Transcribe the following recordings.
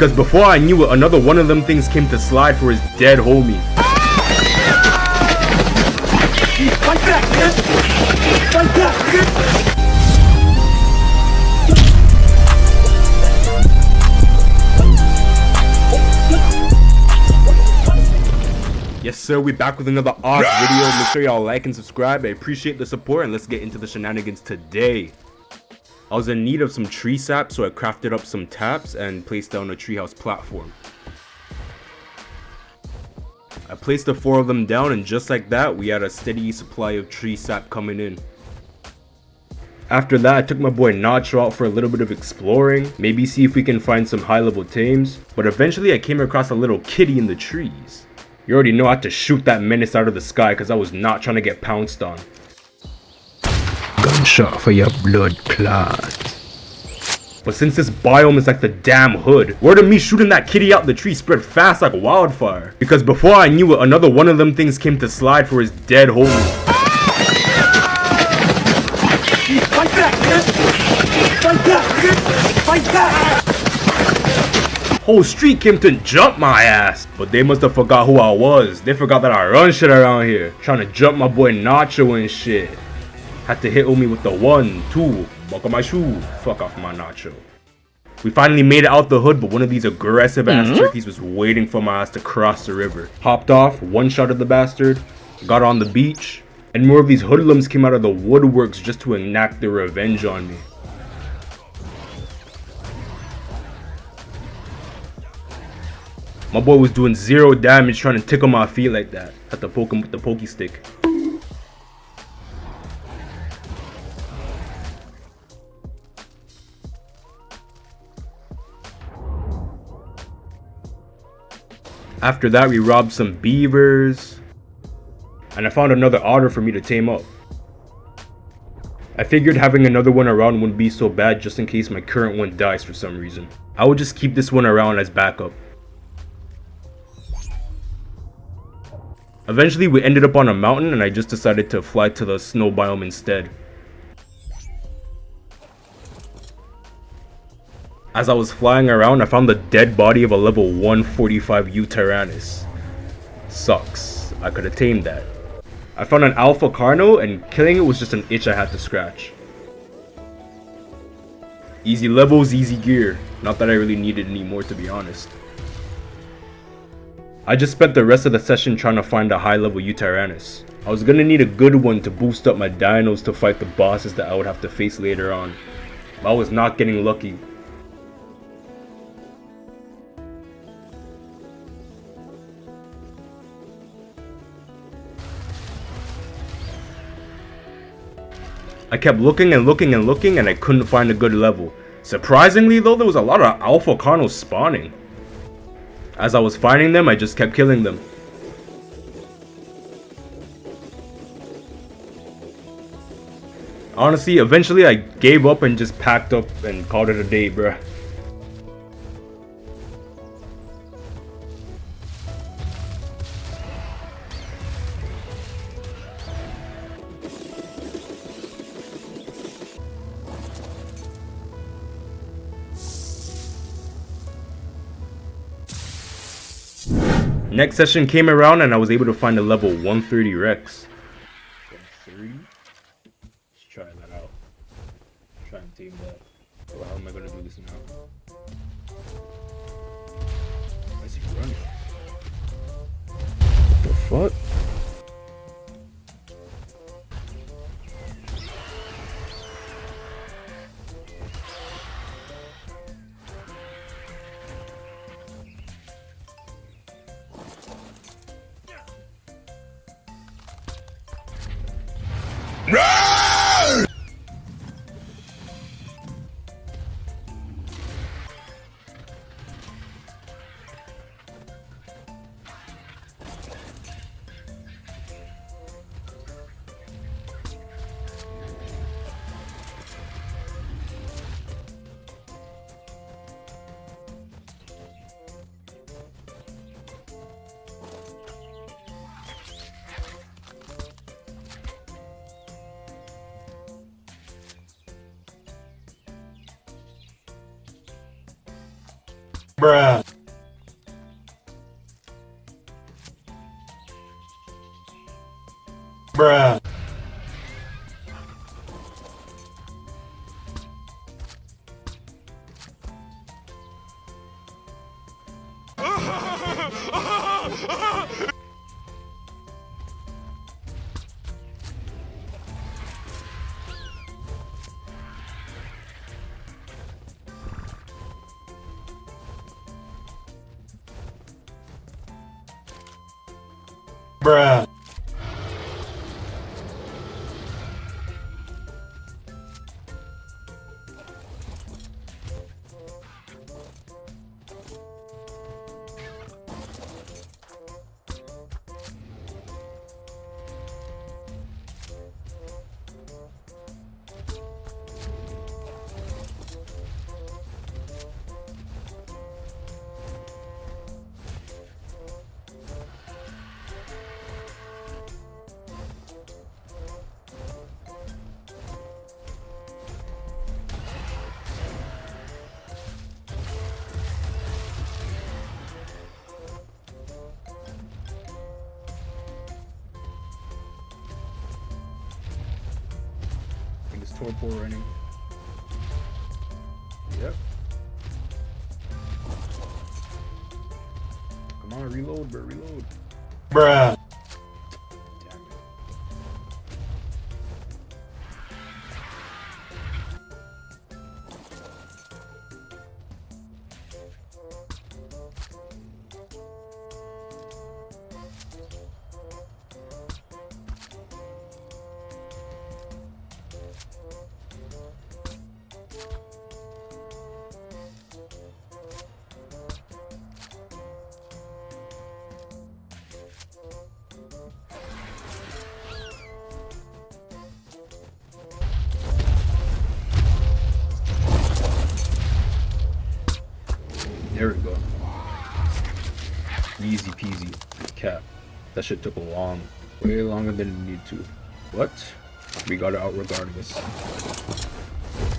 Because before I knew it, another one of them things came to slide for his dead homie. Fight back, man! Fight back, man! Yes sir, we back with another Ark video. Make sure y'all like and subscribe. I appreciate the support, and let's get into the shenanigans today. I was in need of some tree sap, so I crafted up some taps and placed down a treehouse platform. I placed the 4 of them down, and just like that, we had a steady supply of tree sap coming in. After that, I took my boy Nacho out for a little bit of exploring, maybe see if we can find some high level tames, but eventually I came across a little kitty in the trees. You already know I had to shoot that menace out of the sky because I was not trying to get pounced on. Gunshot for your blood clot. But since this biome is like the damn hood, word of me shooting that kitty out the tree spread fast like wildfire. Because before I knew it, another one of them things came to slide for his dead homie. Fight back, man! Fight back, man! Fight back! Whole street came to jump my ass, but they must have forgot who I was. They forgot that I run shit around here, trying to jump my boy Nacho and shit. Had to hit me with the 1, 2, buckle my shoe, fuck off my Nacho. We finally made it out the hood, but one of these aggressive ass turkeys was waiting for my ass to cross the river. Hopped off, one-shotted the bastard, got on the beach, and more of these hoodlums came out of the woodworks just to enact their revenge on me. My boy was doing 0 damage trying to tickle my feet like that. Had to poke him with the pokey stick. After that, we robbed some beavers. And I found another otter for me to tame up. I figured having another one around wouldn't be so bad just in case my current one dies for some reason. I would just keep this one around as backup. Eventually we ended up on a mountain, and I just decided to fly to the snow biome instead. As I was flying around, I found the dead body of a level 145 Tyrannus. Sucks. I could have tamed that. I found an alpha carno, and killing it was just an itch I had to scratch. Easy levels, easy gear. Not that I really needed any more, to be honest. I just spent the rest of the session trying to find a high level Tyrannus. I was gonna need a good one to boost up my dinos to fight the bosses that I would have to face later on. But I was not getting lucky. I kept looking and looking and looking, and I couldn't find a good level. Surprisingly though, there was a lot of alpha carnos spawning. As I was finding them, I just kept killing them. Honestly, eventually I gave up and just packed up and called it a day, bruh. Next session came around, and I was able to find a level 130 Rex. 130? Let's try that out. Try and tame that. Oh, how am I gonna do this now? Why is he running? The fuck? Bruh. Bruh. Bruh. I think it's torpor running. Yep. Come on, reload, bro, reload. Bruh. Damn it. There we go. Easy peasy. Cap. That shit took way longer than it needed to. What? We got it out regardless.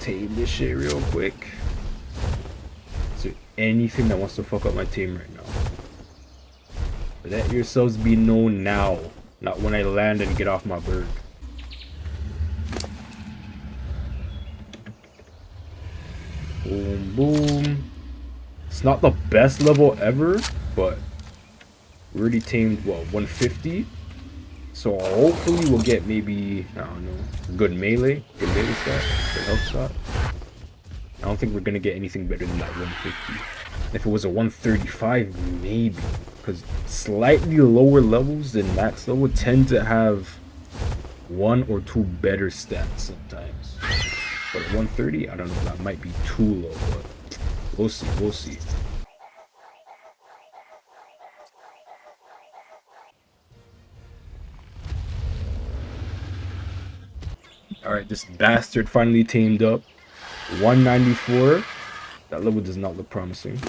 Tame this shit real quick. Is there anything that wants to fuck up my team right now? Let yourselves be known now, not when I land and get off my bird. Boom, boom. It's not the best level ever, but we already tamed, what, 150? So hopefully we'll get maybe, I don't know, good melee stat, good health stat. I don't think we're gonna get anything better than that 150. If it was a 135, maybe. Because slightly lower levels than max level tend to have 1 or 2 better stats sometimes. But 130, I don't know, that might be too low, but we'll see, we'll see. Alright, this bastard finally tamed up. 194. That level does not look promising.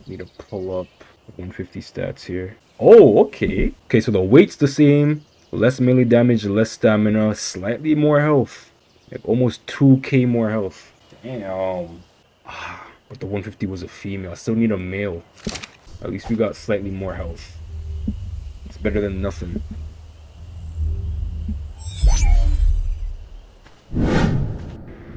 Need to pull up 150 stats here. Oh, okay. Okay, so the weight's the same. Less melee damage, less stamina, slightly more health. Like almost 2k more health. Damn. But the 150 was a female. I still need a male. At least we got slightly more health. It's better than nothing.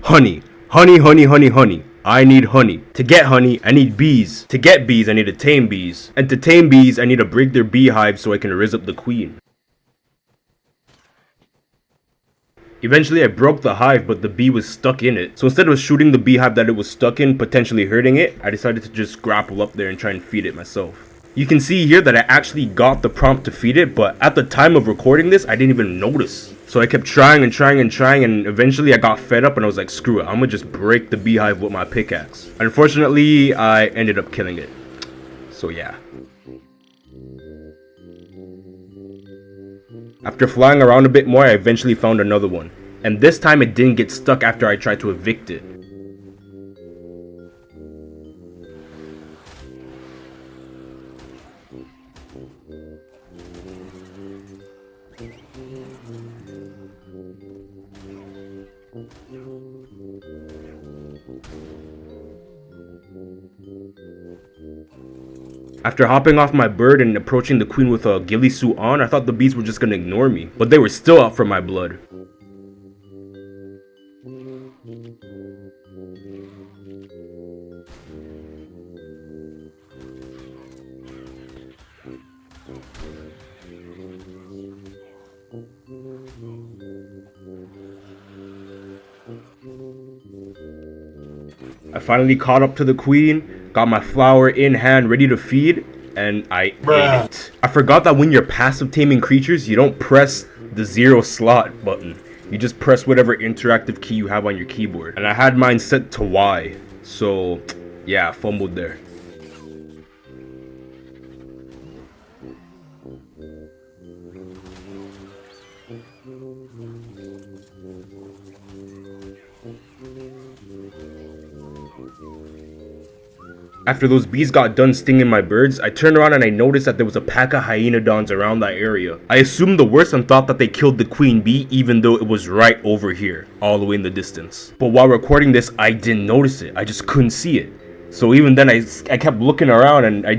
Honey. Honey, honey, honey, honey. I need honey. To get honey, I need bees. To get bees, I need to tame bees. And to tame bees, I need to break their beehive so I can raise up the queen. Eventually, I broke the hive, but the bee was stuck in it. So instead of shooting the beehive that it was stuck in, potentially hurting it, I decided to just grapple up there and try and feed it myself. You can see here that I actually got the prompt to feed it, but at the time of recording this, I didn't even notice. So I kept trying and trying and trying, and eventually I got fed up and I was like, screw it, I'm gonna just break the beehive with my pickaxe. Unfortunately, I ended up killing it. So yeah. After flying around a bit more, I eventually found another one. And this time it didn't get stuck after I tried to evict it. After hopping off my bird and approaching the queen with a ghillie suit on, I thought the bees were just gonna ignore me, but they were still out for my blood. I finally caught up to the queen, got my flower in hand ready to feed, and I ate it. I forgot that when you're passive taming creatures, you don't press the 0 slot button. You just press whatever interactive key you have on your keyboard. And I had mine set to Y, so yeah, I fumbled there. After those bees got done stinging my birds, I turned around and I noticed that there was a pack of hyenodons around that area. I assumed the worst and thought that they killed the queen bee even though it was right over here, all the way in the distance. But while recording this, I didn't notice it. I just couldn't see it. So even then I kept looking around and I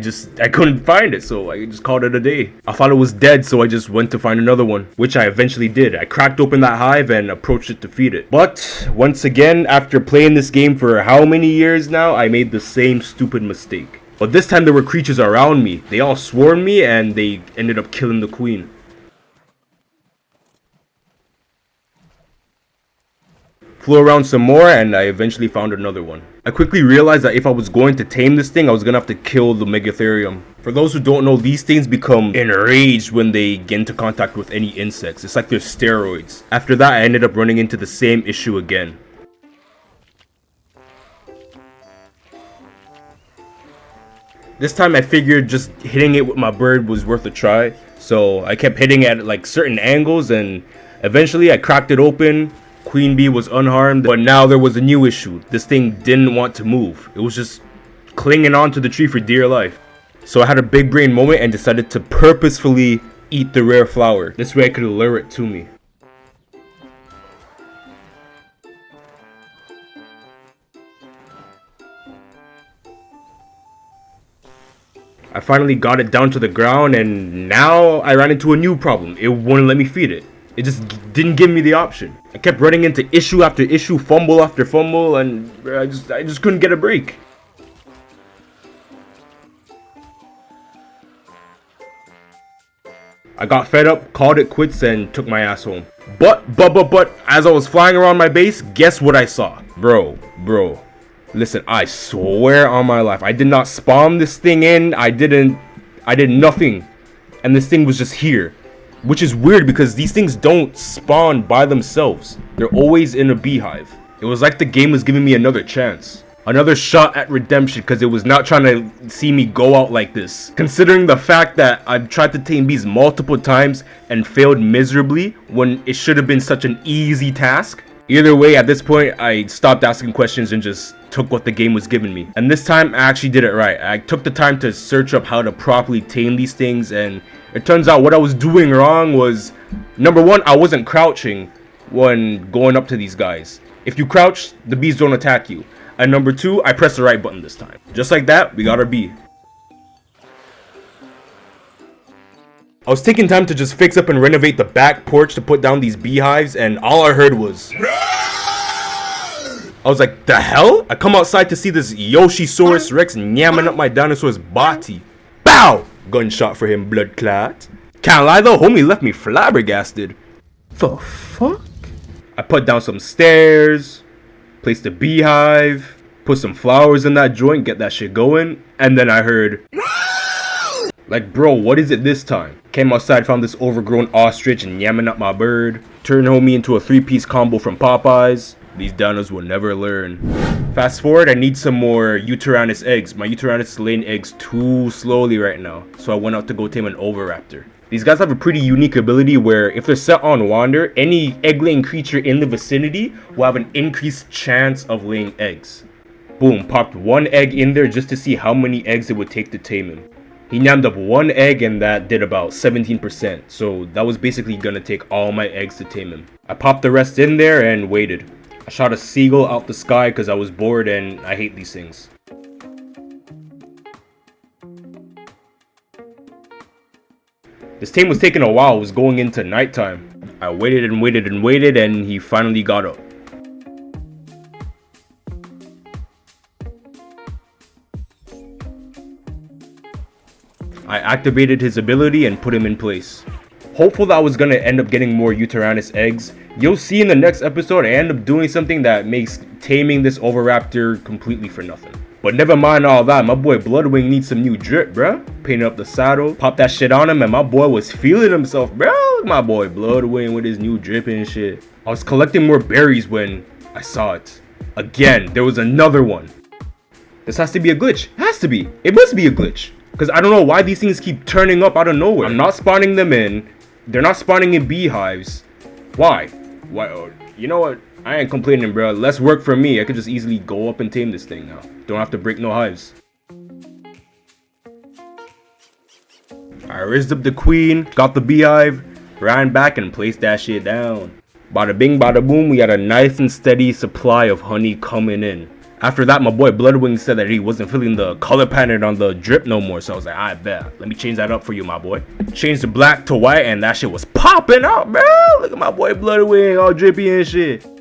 couldn't find it, so I just called it a day. I thought it was dead, so I just went to find another one, which I eventually did. I cracked open that hive and approached it to feed it. But once again, after playing this game for how many years now, I made the same stupid mistake. But this time there were creatures around me. They all swarmed me and they ended up killing the queen. Flew around some more and I eventually found another one. I quickly realized that if I was going to tame this thing, I was gonna have to kill the Megatherium. For those who don't know, these things become enraged when they get into contact with any insects. It's like they're steroids. After that, I ended up running into the same issue again. This time I figured just hitting it with my bird was worth a try. So I kept hitting it at like certain angles and eventually I cracked it open. Queen bee was unharmed, but now there was a new issue. This thing didn't want to move. It was just clinging onto the tree for dear life. So I had a big brain moment and decided to purposefully eat the rare flower. This way I could lure it to me. I finally got it down to the ground and now I ran into a new problem. It wouldn't let me feed it. It just didn't give me the option. I kept running into issue after issue, fumble after fumble, and I just couldn't get a break. I got fed up, called it quits, and took my ass home. But, as I was flying around my base, guess what I saw? Bro, listen, I swear on my life, I did not spawn this thing in, I did nothing. And this thing was just here. Which is weird because these things don't spawn by themselves. They're always in a beehive. It was like the game was giving me another chance. Another shot at redemption because it was not trying to see me go out like this. Considering the fact that I've tried to tame bees multiple times and failed miserably when it should have been such an easy task. Either way, at this point, I stopped asking questions and just took what the game was giving me. And this time, I actually did it right. I took the time to search up how to properly tame these things, and it turns out what I was doing wrong was, number one, I wasn't crouching when going up to these guys. If you crouch, the bees don't attack you. And number two, I pressed the right button this time. Just like that, we got our bee. I was taking time to just fix up and renovate the back porch to put down these beehives, and all I heard was... I was like, the hell? I come outside to see this Yoshisaurus Rex yamming up my dinosaur's body. Bow! Gunshot for him, blood clot. Can't lie though, homie left me flabbergasted. The fuck? I put down some stairs, placed a beehive, put some flowers in that joint, get that shit going, and then I heard... Like, bro, what is it this time? Came outside, found this overgrown ostrich and yamming up my bird. Turned homie into a 3-piece combo from Popeyes. These dinos will never learn. Fast forward, I need some more Uteranus eggs. My Uteranus is laying eggs too slowly right now. So I went out to go tame an Oviraptor. These guys have a pretty unique ability where if they're set on wander, any egg-laying creature in the vicinity will have an increased chance of laying eggs. Boom, popped one egg in there just to see how many eggs it would take to tame him. He nammed up one egg and that did about 17%, so that was basically gonna take all my eggs to tame him. I popped the rest in there and waited. I shot a seagull out the sky because I was bored and I hate these things. This tame was taking a while. It was going into nighttime. I waited and waited and waited, and he finally got up. I activated his ability and put him in place. Hopeful that I was gonna end up getting more Uteranus eggs. You'll see in the next episode I end up doing something that makes taming this Oviraptor completely for nothing. But never mind all that, my boy Bloodwing needs some new drip, bruh. Painted up the saddle, popped that shit on him, and my boy was feeling himself, bruh. Look at my boy Bloodwing with his new drip and shit. I was collecting more berries when I saw it. Again, there was another one. This has to be a glitch. Has to be. It must be a glitch. Because I don't know why these things keep turning up out of nowhere. I'm not spawning them in. They're not spawning in beehives. Why? Why? Oh, you know what? I ain't complaining, bro. Less work for me. I could just easily go up and tame this thing now. Don't have to break no hives. I raised up the queen, got the beehive, ran back and placed that shit down. Bada bing, bada boom, we got a nice and steady supply of honey coming in. After that, my boy Bloodwing said that he wasn't feeling the color pattern on the drip no more. So I was like, I bet. Let me change that up for you, my boy. Changed the black to white and that shit was popping out, bro. Look at my boy Bloodwing all drippy and shit.